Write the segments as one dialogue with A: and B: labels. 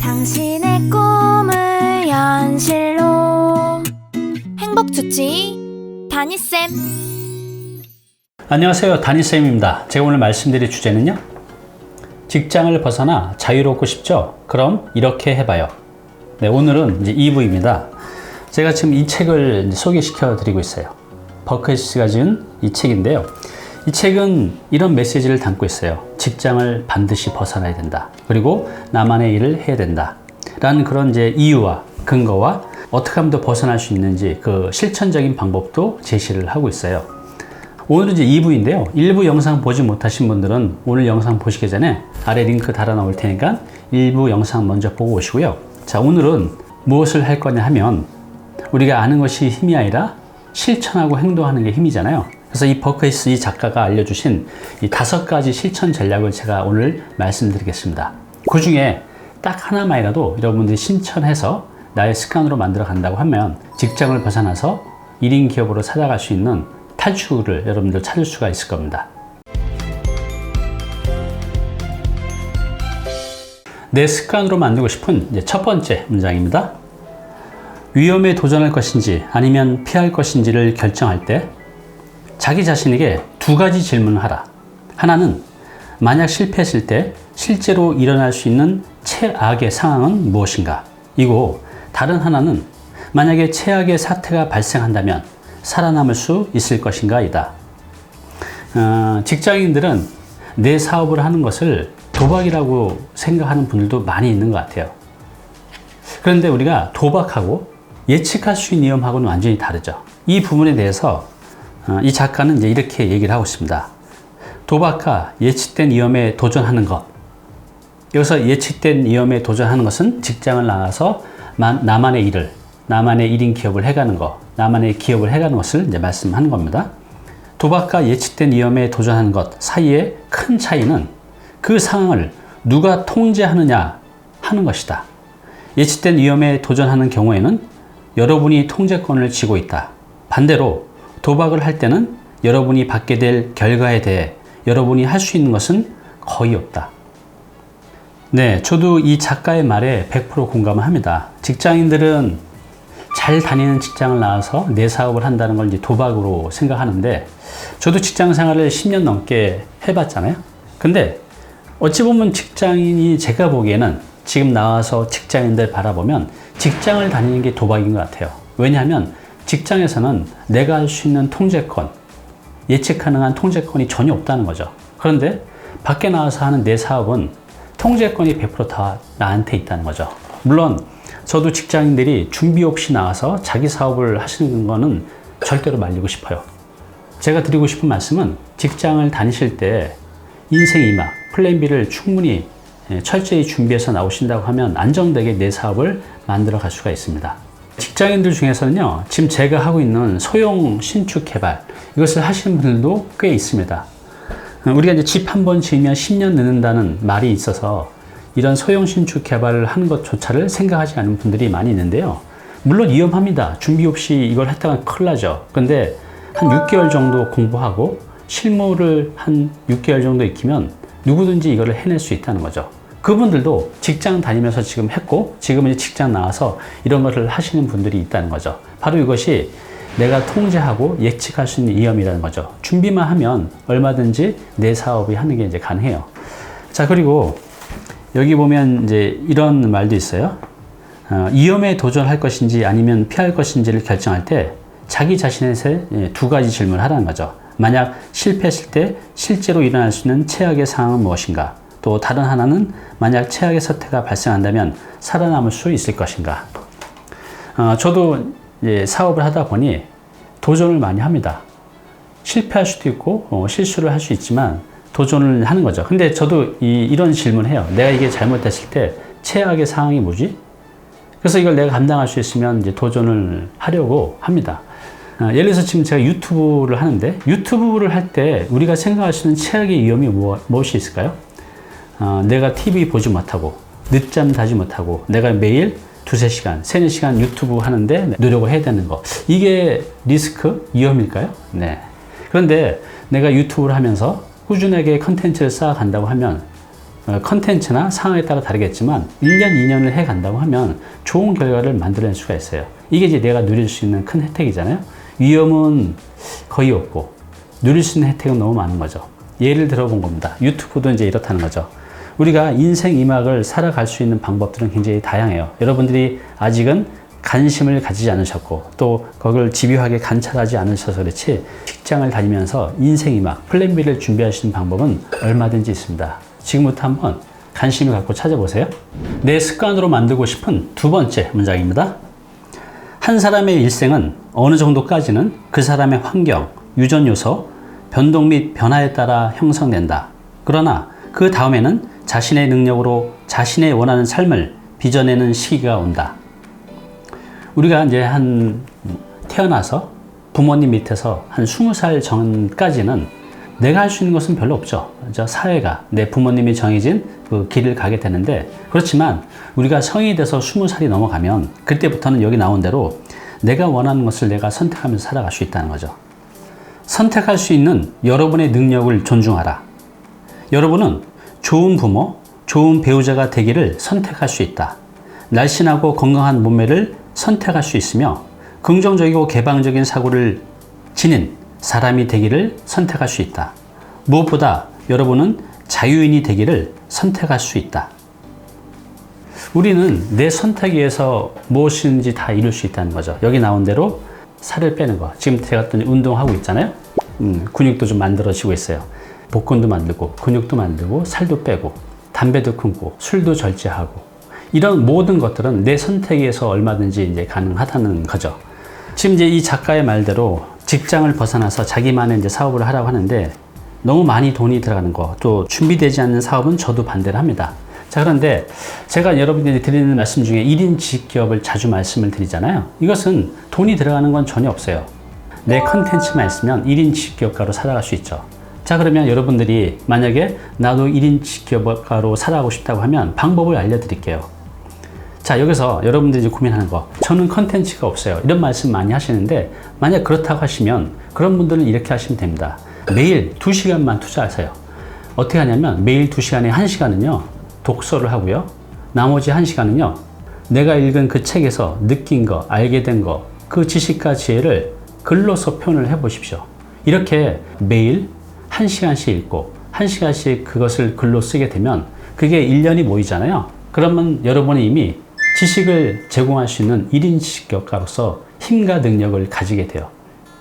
A: 당신의 꿈을 현실로 행복주치 다니쌤.
B: 안녕하세요, 다니쌤입니다. 제가 오늘 말씀드릴 주제는요, 직장을 벗어나 자유롭고 싶죠? 그럼 이렇게 해봐요. 네, 오늘은 이제 2부입니다. 제가 지금 이 책을 소개시켜 드리고 있어요. 버크헤시가 지은 이 책인데요, 이 책은 이런 메시지를 담고 있어요. 직장을 반드시 벗어나야 된다. 그리고 나만의 일을 해야 된다. 라는 그런 이제 이유와 근거와 어떻게 하면 더 벗어날 수 있는지 그 실천적인 방법도 제시를 하고 있어요. 오늘은 이제 2부인데요. 1부 영상 보지 못하신 분들은 오늘 영상 보시기 전에 아래 링크 달아 놓을 테니까 1부 영상 먼저 보고 오시고요. 자, 오늘은 무엇을 할 거냐 하면 우리가 아는 것이 힘이 아니라 실천하고 행동하는 게 힘이잖아요. 그래서 이 버크헤시 이 작가가 알려주신 이 5가지 실천 전략을 제가 오늘 말씀드리겠습니다. 그 중에 딱 하나만이라도 여러분들이 실천해서 나의 습관으로 만들어 간다고 하면 직장을 벗어나서 1인 기업으로 살아갈 수 있는 탈출구를 여러분들 찾을 수가 있을 겁니다. 내 습관으로 만들고 싶은 이제 첫 번째 문장입니다. 위험에 도전할 것인지 아니면 피할 것인지를 결정할 때 자기 자신에게 2가지 질문을 하라. 하나는 만약 실패했을 때 실제로 일어날 수 있는 최악의 상황은 무엇인가? 이고 다른 하나는 만약에 최악의 사태가 발생한다면 살아남을 수 있을 것인가? 이다. 직장인들은 내 사업을 하는 것을 도박이라고 생각하는 분들도 많이 있는 것 같아요. 그런데 우리가 도박하고 예측할 수 있는 위험하고는 완전히 다르죠. 이 부분에 대해서 이 작가는 이제 이렇게 얘기를 하고 있습니다. 도박과 예측된 위험에 도전하는 것. 여기서 예측된 위험에 도전하는 것은 직장을 나가서 나만의 일을, 나만의 1인 기업을 해가는 것, 나만의 기업을 해가는 것을 이제 말씀하는 겁니다. 도박과 예측된 위험에 도전하는 것 사이의 큰 차이는 그 상황을 누가 통제하느냐 하는 것이다. 예측된 위험에 도전하는 경우에는 여러분이 통제권을 쥐고 있다. 반대로 도박을 할 때는 여러분이 받게 될 결과에 대해 여러분이 할 수 있는 것은 거의 없다. 네, 저도 이 작가의 말에 100% 공감을 합니다. 직장인들은 잘 다니는 직장을 나와서 내 사업을 한다는 걸 이제 도박으로 생각하는데, 저도 직장 생활을 10년 넘게 해봤잖아요. 근데 어찌 보면 직장인이 제가 보기에는 지금 나와서 직장인들 바라보면 직장을 다니는 게 도박인 것 같아요. 왜냐하면 직장에서는 내가 할 수 있는 통제권, 예측 가능한 통제권이 전혀 없다는 거죠. 그런데 밖에 나와서 하는 내 사업은 통제권이 100% 나한테 있다는 거죠. 물론 저도 직장인들이 준비 없이 나와서 자기 사업을 하시는 거는 절대로 말리고 싶어요. 제가 드리고 싶은 말씀은 직장을 다니실 때 인생 2막, 플랜 B를 충분히 철저히 준비해서 나오신다고 하면 안정되게 내 사업을 만들어 갈 수가 있습니다. 직장인들 중에서는요, 지금 제가 하고 있는 소형 신축 개발, 이것을 하시는 분들도 꽤 있습니다. 우리가 이제 집 한 번 지으면 10년 늦는다는 말이 있어서 이런 소형 신축 개발을 하는 것조차를 생각하지 않는 분들이 많이 있는데요. 물론 위험합니다. 준비 없이 이걸 했다가 큰일 나죠. 근데 한 6개월 정도 공부하고 실무를 한 6개월 정도 익히면 누구든지 이거를 해낼 수 있다는 거죠. 그분들도 직장 다니면서 지금 했고, 지금 이제 직장 나와서 이런 것을 하시는 분들이 있다는 거죠. 바로 이것이 내가 통제하고 예측할 수 있는 위험이라는 거죠. 준비만 하면 얼마든지 내 사업이 하는 게 이제 가능해요. 자, 그리고 여기 보면 이제 이런 말도 있어요. 위험에 도전할 것인지 아니면 피할 것인지를 결정할 때 자기 자신에게 2가지 질문을 하라는 거죠. 만약 실패했을 때 실제로 일어날 수 있는 최악의 상황은 무엇인가? 또 다른 하나는 만약 최악의 사태가 발생한다면 살아남을 수 있을 것인가? 저도 이제 사업을 하다 보니 도전을 많이 합니다. 실패할 수도 있고 실수를 할 수 있지만 도전을 하는 거죠. 근데 저도 이런 질문을 해요. 내가 이게 잘못됐을 때 최악의 상황이 뭐지? 그래서 이걸 내가 감당할 수 있으면 이제 도전을 하려고 합니다. 예를 들어서 지금 제가 유튜브를 하는데, 유튜브를 할 때 우리가 생각할 수 있는 최악의 위험이 무엇이 있을까요? 내가 TV 보지 못하고 늦잠 자지 못하고 내가 매일 2-3시간, 3-4시간 유튜브 하는데 노력을 해야 되는 거, 이게 리스크, 위험일까요? 네. 그런데 내가 유튜브를 하면서 꾸준하게 컨텐츠를 쌓아간다고 하면 컨텐츠나 상황에 따라 다르겠지만 1년, 2년을 해 간다고 하면 좋은 결과를 만들어낼 수가 있어요. 이게 이제 내가 누릴 수 있는 큰 혜택이잖아요. 위험은 거의 없고 누릴 수 있는 혜택은 너무 많은 거죠. 예를 들어본 겁니다. 유튜브도 이제 이렇다는 거죠. 우리가 인생 2막을 살아갈 수 있는 방법들은 굉장히 다양해요. 여러분들이 아직은 관심을 가지지 않으셨고 또 그걸 집요하게 관찰하지 않으셔서 그렇지 직장을 다니면서 인생 2막 플랜 B를 준비하시는 방법은 얼마든지 있습니다. 지금부터 한번 관심을 갖고 찾아보세요. 내 습관으로 만들고 싶은 두 번째 문장입니다. 한 사람의 일생은 어느 정도까지는 그 사람의 환경, 유전 요소, 변동 및 변화에 따라 형성된다. 그러나 그 다음에는 자신의 능력으로 자신의 원하는 삶을 빚어내는 시기가 온다. 우리가 이제 태어나서 부모님 밑에서 한 20살 전까지는 내가 할 수 있는 것은 별로 없죠. 사회가, 내 부모님이 정해진 그 길을 가게 되는데, 그렇지만 우리가 성인이 돼서 20살이 넘어가면 그때부터는 여기 나온 대로 내가 원하는 것을 내가 선택하면서 살아갈 수 있다는 거죠. 선택할 수 있는 여러분의 능력을 존중하라. 여러분은 좋은 부모, 좋은 배우자가 되기를 선택할 수 있다. 날씬하고 건강한 몸매를 선택할 수 있으며 긍정적이고 개방적인 사고를 지닌 사람이 되기를 선택할 수 있다. 무엇보다 여러분은 자유인이 되기를 선택할 수 있다. 우리는 내 선택에 의해서 무엇인지 다 이룰 수 있다는 거죠. 여기 나온 대로 살을 빼는 거. 지금 제가 또 운동하고 있잖아요. 근육도 좀 만들어지고 있어요. 복근도 만들고 근육도 만들고 살도 빼고 담배도 끊고 술도 절제하고 이런 모든 것들은 내 선택에 의해서 얼마든지 이제 가능하다는 거죠. 지금 이제 이 작가의 말대로 직장을 벗어나서 자기만의 이제 사업을 하라고 하는데 너무 많이 돈이 들어가는 거, 또 준비되지 않는 사업은 저도 반대를 합니다. 자, 그런데 제가 여러분들이 드리는 말씀 중에 1인 직기업을 자주 말씀을 드리잖아요. 이것은 돈이 들어가는 건 전혀 없어요. 내 컨텐츠만 있으면 1인 직기업가로 살아갈 수 있죠. 자, 그러면 여러분들이 만약에 나도 1인 직기업가로 살아가고 싶다고 하면 방법을 알려드릴게요. 자, 여기서 여러분들이 이제 고민하는 거, 저는 컨텐츠가 없어요. 이런 말씀 많이 하시는데 만약 그렇다고 하시면 그런 분들은 이렇게 하시면 됩니다. 매일 2시간만 투자하세요. 어떻게 하냐면 매일 2시간에 1시간은요 독서를 하고요, 나머지 1시간은요 내가 읽은 그 책에서 느낀 거, 알게 된 거, 그 지식과 지혜를 글로서 표현을 해 보십시오. 이렇게 매일 1시간씩 읽고 1시간씩 그것을 글로 쓰게 되면 그게 1년이 모이잖아요. 그러면 여러분이 이미 지식을 제공할 수 있는 1인 지식격가로서 힘과 능력을 가지게 돼요.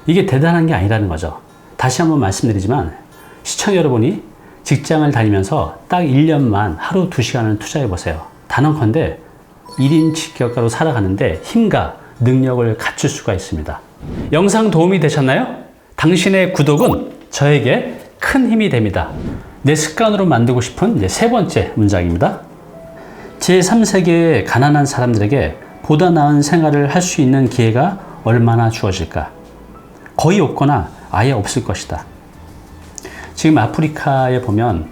B: 이게 대단한 게 아니라는 거죠. 다시 한번 말씀드리지만 시청자 여러분이 직장을 다니면서 딱 1년만 하루 2시간을 투자해 보세요. 단언컨대 1인 지식격가로 살아가는데 힘과 능력을 갖출 수가 있습니다. 영상 도움이 되셨나요? 당신의 구독은 저에게 큰 힘이 됩니다. 내 습관으로 만들고 싶은 이제 세 번째 문장입니다. 제3세계의 가난한 사람들에게 보다 나은 생활을 할 수 있는 기회가 얼마나 주어질까? 거의 없거나 아예 없을 것이다. 지금 아프리카에 보면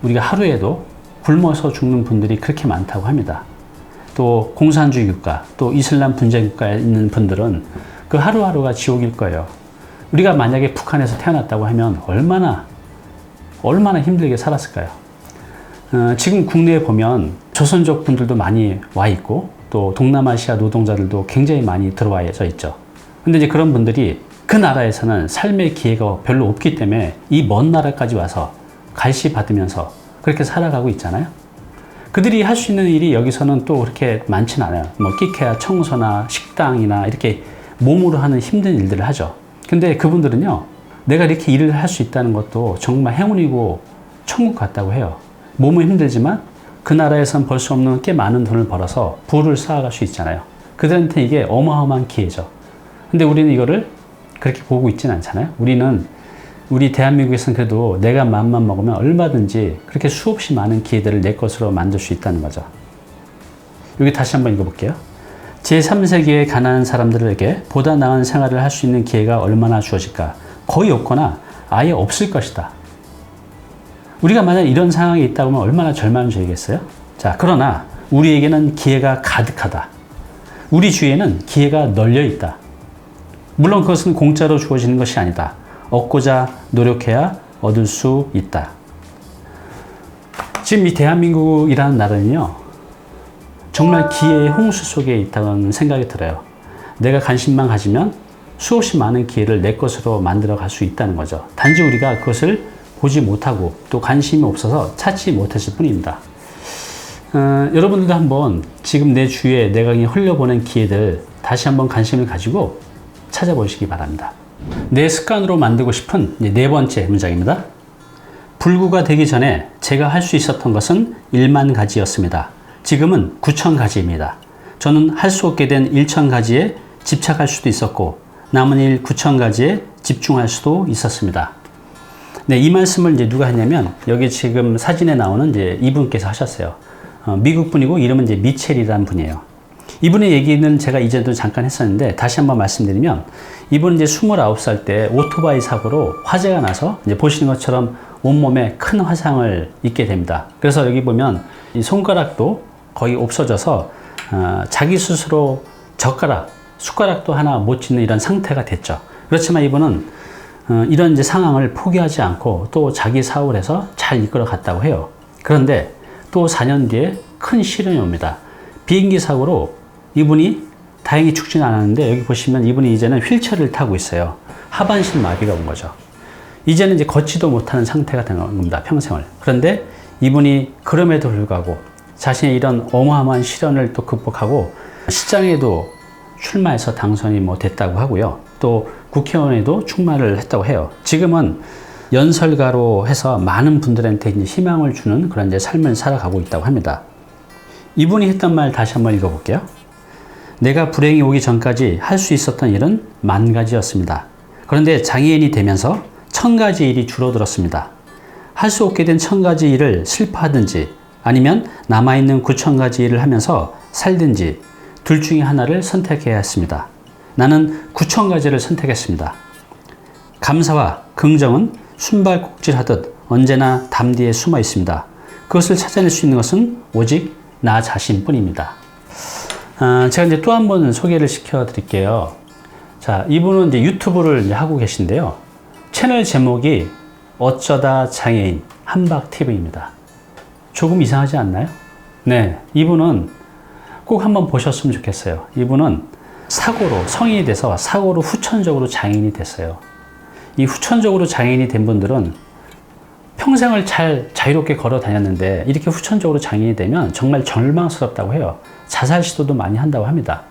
B: 우리가 하루에도 굶어서 죽는 분들이 그렇게 많다고 합니다. 또 공산주의 국가, 또 이슬람 분쟁 국가에 있는 분들은 그 하루하루가 지옥일 거예요. 우리가 만약에 북한에서 태어났다고 하면 얼마나 힘들게 살았을까요? 지금 국내에 보면 조선족 분들도 많이 와 있고 또 동남아시아 노동자들도 굉장히 많이 들어와져 있죠. 근데 이제 그런 분들이 그 나라에서는 삶의 기회가 별로 없기 때문에 이 먼 나라까지 와서 갈시 받으면서 그렇게 살아가고 있잖아요. 그들이 할 수 있는 일이 여기서는 또 그렇게 많진 않아요. 뭐 끼케야 청소나 식당이나 이렇게 몸으로 하는 힘든 일들을 하죠. 근데 그분들은요, 내가 이렇게 일을 할 수 있다는 것도 정말 행운이고 천국 같다고 해요. 몸은 힘들지만 그 나라에선 벌 수 없는 꽤 많은 돈을 벌어서 부를 쌓아갈 수 있잖아요. 그들한테 이게 어마어마한 기회죠. 근데 우리는 이거를 그렇게 보고 있지는 않잖아요. 우리 대한민국에서는 그래도 내가 마음만 먹으면 얼마든지 그렇게 수없이 많은 기회들을 내 것으로 만들 수 있다는 거죠. 여기 다시 한번 읽어볼게요. 제3세계의 가난한 사람들에게 보다 나은 생활을 할 수 있는 기회가 얼마나 주어질까? 거의 없거나 아예 없을 것이다. 우리가 만약 이런 상황에 있다 보면 얼마나 절망적이겠어요? 자, 그러나 우리에게는 기회가 가득하다. 우리 주위에는 기회가 널려 있다. 물론 그것은 공짜로 주어지는 것이 아니다. 얻고자 노력해야 얻을 수 있다. 지금 이 대한민국이라는 나라는요, 정말 기회의 홍수 속에 있다는 생각이 들어요. 내가 관심만 가지면 수없이 많은 기회를 내 것으로 만들어 갈 수 있다는 거죠. 단지 우리가 그것을 보지 못하고 또 관심이 없어서 찾지 못했을 뿐입니다. 여러분들도 한번 지금 내 주위에 내가 흘려보낸 기회들 다시 한번 관심을 가지고 찾아보시기 바랍니다. 내 습관으로 만들고 싶은 네 번째 문장입니다. 불구가 되기 전에 제가 할 수 있었던 것은 1만 가지였습니다. 지금은 9천 가지입니다. 저는 할 수 없게 된 1천 가지에 집착할 수도 있었고 남은 일 9천 가지에 집중할 수도 있었습니다. 네, 이 말씀을 이제 누가 했냐면 여기 지금 사진에 나오는 이제 이분께서 하셨어요. 미국 분이고 이름은 이제 미첼이라는 분이에요. 이분의 얘기는 제가 이전에도 잠깐 했었는데 다시 한번 말씀드리면 이분은 이제 29살 때 오토바이 사고로 화재가 나서 이제 보시는 것처럼 온몸에 큰 화상을 입게 됩니다. 그래서 여기 보면 이 손가락도 거의 없어져서 자기 스스로 숟가락도 하나 못 쥐는 이런 상태가 됐죠. 그렇지만 이분은 이런 이제 상황을 포기하지 않고 또 자기 사업을 해서 잘 이끌어 갔다고 해요. 그런데 또 4년 뒤에 큰 시련이 옵니다. 비행기 사고로 이분이 다행히 죽지는 않았는데 여기 보시면 이분이 이제는 휠체어를 타고 있어요. 하반신 마비가 온 거죠. 이제는 이제 걷지도 못하는 상태가 된 겁니다. 평생을. 그런데 이분이 그럼에도 불구하고 자신의 이런 어마어마한 시련을 또 극복하고 시장에도 출마해서 당선이 됐다고 하고요. 또 국회의원에도 출마를 했다고 해요. 지금은 연설가로 해서 많은 분들한테 이제 희망을 주는 그런 이제 삶을 살아가고 있다고 합니다. 이분이 했던 말 다시 한번 읽어볼게요. 내가 불행이 오기 전까지 할 수 있었던 일은 1만 가지였습니다. 그런데 장애인이 되면서 1000가지 일이 줄어들었습니다. 할 수 없게 된 1000가지 일을 슬퍼하든지 아니면 남아있는 9000가지 일을 하면서 살든지 둘 중에 하나를 선택해야 했습니다. 나는 9000가지를 선택했습니다. 감사와 긍정은 숨발꼭질하듯 언제나 담 뒤에 숨어 있습니다. 그것을 찾아낼 수 있는 것은 오직 나 자신뿐입니다. 제가 이제 또 한 번 소개를 시켜 드릴게요. 자, 이분은 이제 유튜브를 이제 하고 계신데요. 채널 제목이 어쩌다 장애인 한박TV입니다. 조금 이상하지 않나요? 네, 이분은 꼭 한번 보셨으면 좋겠어요. 이분은 성인이 돼서 사고로 후천적으로 장애인이 됐어요. 이 후천적으로 장애인이 된 분들은 평생을 잘 자유롭게 걸어 다녔는데 이렇게 후천적으로 장애인이 되면 정말 절망스럽다고 해요. 자살 시도도 많이 한다고 합니다.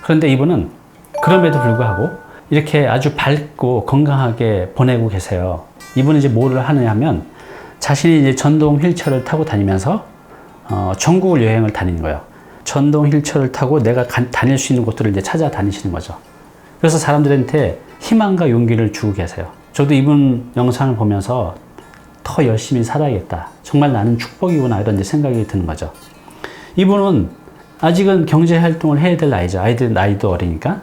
B: 그런데 이분은 그럼에도 불구하고 이렇게 아주 밝고 건강하게 보내고 계세요. 이분은 이제 뭐를 하느냐 하면 자신이 이제 전동 휠체어를 타고 다니면서 전국을 여행을 다니는 거예요. 전동 휠체어를 타고 내가 다닐 수 있는 곳들을 이제 찾아다니시는 거죠. 그래서 사람들한테 희망과 용기를 주고 계세요. 저도 이분 영상을 보면서 더 열심히 살아야겠다. 정말 나는 축복이구나 이런 이제 생각이 드는 거죠. 이분은 아직은 경제 활동을 해야 될 나이죠. 아이들 나이도 어리니까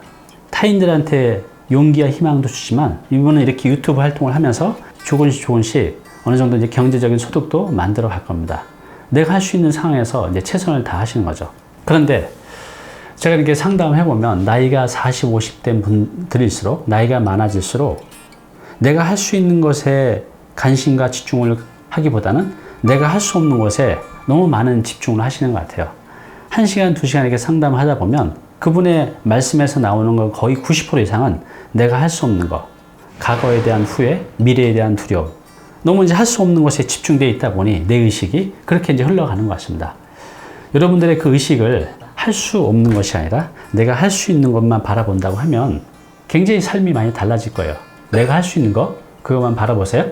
B: 타인들한테 용기와 희망도 주지만 이분은 이렇게 유튜브 활동을 하면서 조금씩 어느 정도 이제 경제적인 소득도 만들어 갈 겁니다. 내가 할 수 있는 상황에서 이제 최선을 다하시는 거죠. 그런데 제가 이렇게 상담을 해보면 나이가 40, 50대 분들일수록 나이가 많아질수록 내가 할 수 있는 것에 관심과 집중을 하기보다는 내가 할 수 없는 것에 너무 많은 집중을 하시는 것 같아요. 1시간, 2시간 이렇게 상담을 하다 보면 그분의 말씀에서 나오는 건 거의 90% 이상은 내가 할 수 없는 것, 과거에 대한 후회, 미래에 대한 두려움, 너무 이제 할 수 없는 것에 집중되어 있다 보니 내 의식이 그렇게 이제 흘러가는 것 같습니다. 여러분들의 그 의식을 할 수 없는 것이 아니라 내가 할 수 있는 것만 바라본다고 하면 굉장히 삶이 많이 달라질 거예요. 내가 할 수 있는 것, 그것만 바라보세요.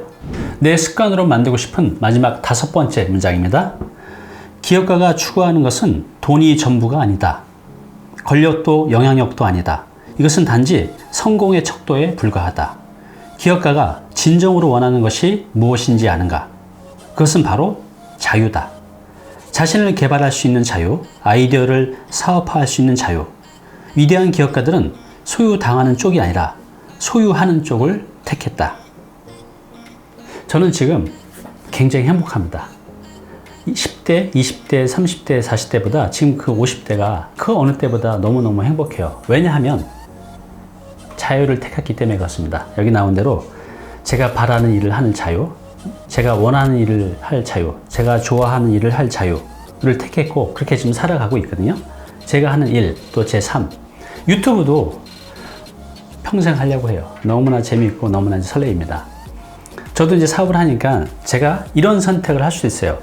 B: 내 습관으로 만들고 싶은 마지막 5번째 문장입니다. 기업가가 추구하는 것은 돈이 전부가 아니다. 권력도 영향력도 아니다. 이것은 단지 성공의 척도에 불과하다. 기업가가 진정으로 원하는 것이 무엇인지 아는가? 그것은 바로 자유다. 자신을 개발할 수 있는 자유, 아이디어를 사업화할 수 있는 자유. 위대한 기업가들은 소유당하는 쪽이 아니라 소유하는 쪽을 택했다. 저는 지금 굉장히 행복합니다. 10대, 20대, 30대, 40대보다 지금 그 50대가 그 어느 때보다 너무너무 행복해요. 왜냐하면 자유를 택했기 때문에 그렇습니다. 여기 나온 대로 제가 바라는 일을 하는 자유, 제가 원하는 일을 할 자유, 제가 좋아하는 일을 할 자유를 택했고 그렇게 지금 살아가고 있거든요. 제가 하는 일, 또 제 삶. 유튜브도 평생 하려고 해요. 너무나 재미있고 너무나 설레입니다. 저도 이제 사업을 하니까 제가 이런 선택을 할 수 있어요.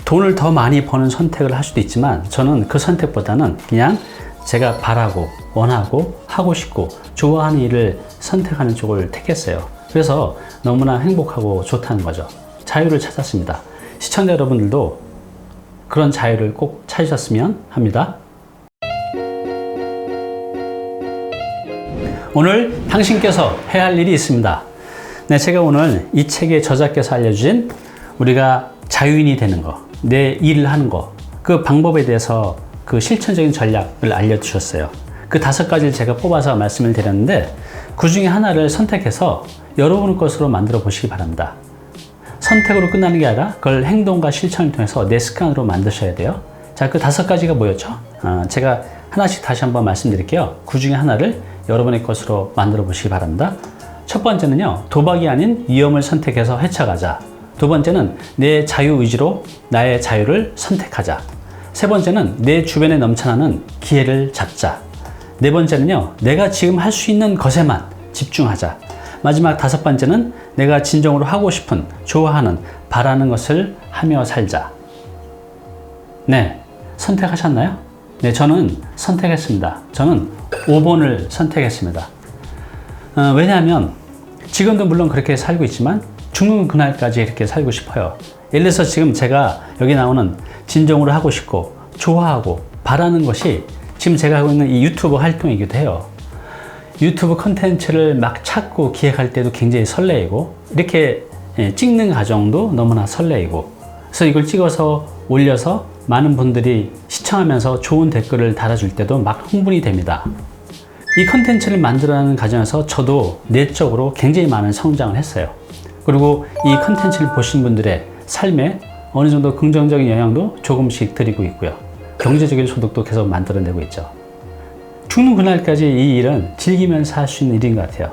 B: 돈을 더 많이 버는 선택을 할 수도 있지만 저는 그 선택보다는 그냥 제가 바라고 원하고 하고 싶고 좋아하는 일을 선택하는 쪽을 택했어요. 그래서 너무나 행복하고 좋다는 거죠. 자유를 찾았습니다. 시청자 여러분들도 그런 자유를 꼭 찾으셨으면 합니다. 오늘 당신께서 해야 할 일이 있습니다. 네, 제가 오늘 이 책의 저자께서 알려주신 우리가 자유인이 되는 거, 내 일을 하는 거, 그 방법에 대해서 그 실천적인 전략을 알려주셨어요. 그 5가지를 제가 뽑아서 말씀을 드렸는데 그 중에 하나를 선택해서 여러분의 것으로 만들어 보시기 바랍니다. 선택으로 끝나는 게 아니라 그걸 행동과 실천을 통해서 내 습관으로 만드셔야 돼요. 자, 그 5가지가 뭐였죠? 제가 하나씩 다시 한번 말씀드릴게요. 그 중에 하나를 여러분의 것으로 만들어 보시기 바랍니다. 첫 번째는요, 도박이 아닌 위험을 선택해서 헤쳐가자. 두 번째는 내 자유의지로 나의 자유를 선택하자. 세 번째는 내 주변에 넘쳐나는 기회를 잡자. 네 번째는요, 내가 지금 할 수 있는 것에만 집중하자. 마지막 5번째는 내가 진정으로 하고 싶은, 좋아하는, 바라는 것을 하며 살자. 네, 선택하셨나요? 네, 저는 선택했습니다. 저는 5번을 선택했습니다. 왜냐하면 지금도 물론 그렇게 살고 있지만 죽는 그날까지 이렇게 살고 싶어요. 예를 들어서 지금 제가 여기 나오는 진정으로 하고 싶고 좋아하고 바라는 것이 지금 제가 하고 있는 이 유튜브 활동이기도 해요. 유튜브 컨텐츠를 막 찾고 기획할 때도 굉장히 설레이고 이렇게 찍는 과정도 너무나 설레이고 그래서 이걸 찍어서 올려서 많은 분들이 시청하면서 좋은 댓글을 달아줄 때도 막 흥분이 됩니다. 이 컨텐츠를 만들어가는 과정에서 저도 내적으로 굉장히 많은 성장을 했어요. 그리고 이 컨텐츠를 보신 분들의 삶에 어느 정도 긍정적인 영향도 조금씩 드리고 있고요. 경제적인 소득도 계속 만들어내고 있죠. 죽는 그날까지 이 일은 즐기면서 할 수 있는 일인 것 같아요.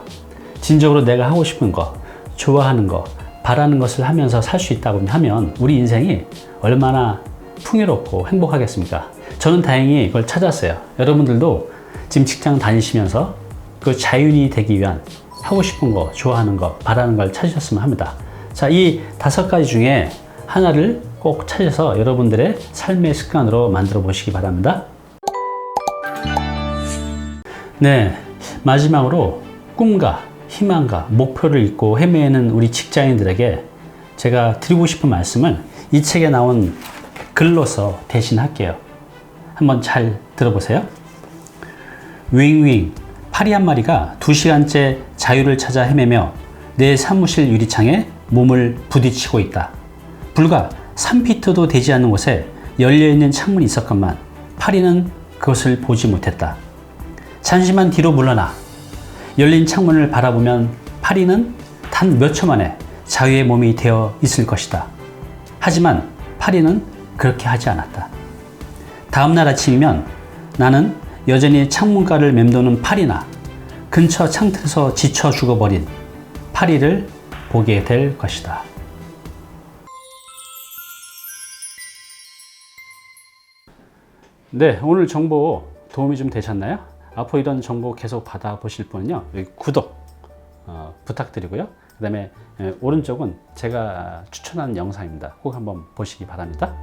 B: 진정으로 내가 하고 싶은 거, 좋아하는 거, 바라는 것을 하면서 살 수 있다고 하면 우리 인생이 얼마나 풍요롭고 행복하겠습니까? 저는 다행히 그걸 찾았어요. 여러분들도 지금 직장 다니시면서 그 자유인이 되기 위한 하고 싶은 거, 좋아하는 거, 바라는 걸 찾으셨으면 합니다. 자, 이 5가지 중에 하나를 꼭 찾아서 여러분들의 삶의 습관으로 만들어 보시기 바랍니다. 네, 마지막으로 꿈과 희망과 목표를 잊고 헤매는 우리 직장인들에게 제가 드리고 싶은 말씀을 이 책에 나온 글로서 대신할게요. 한번 잘 들어보세요. 윙윙, 파리 한 마리가 2시간째 자유를 찾아 헤매며 내 사무실 유리창에 몸을 부딪히고 있다. 불과 3피트도 되지 않는 곳에 열려있는 창문이 있었건만 파리는 그것을 보지 못했다. 잠시만 뒤로 물러나 열린 창문을 바라보면 파리는 단 몇 초 만에 자유의 몸이 되어 있을 것이다. 하지만 파리는 그렇게 하지 않았다. 다음날 아침이면 나는 여전히 창문가를 맴도는 파리나 근처 창틀에서 지쳐 죽어버린 파리를 보게 될 것이다. 네, 오늘 정보 도움이 좀 되셨나요? 앞으로 이런 정보 계속 받아보실 분은요, 여기 구독 부탁드리고요. 그 다음에 오른쪽은 제가 추천하는 영상입니다. 꼭 한번 보시기 바랍니다.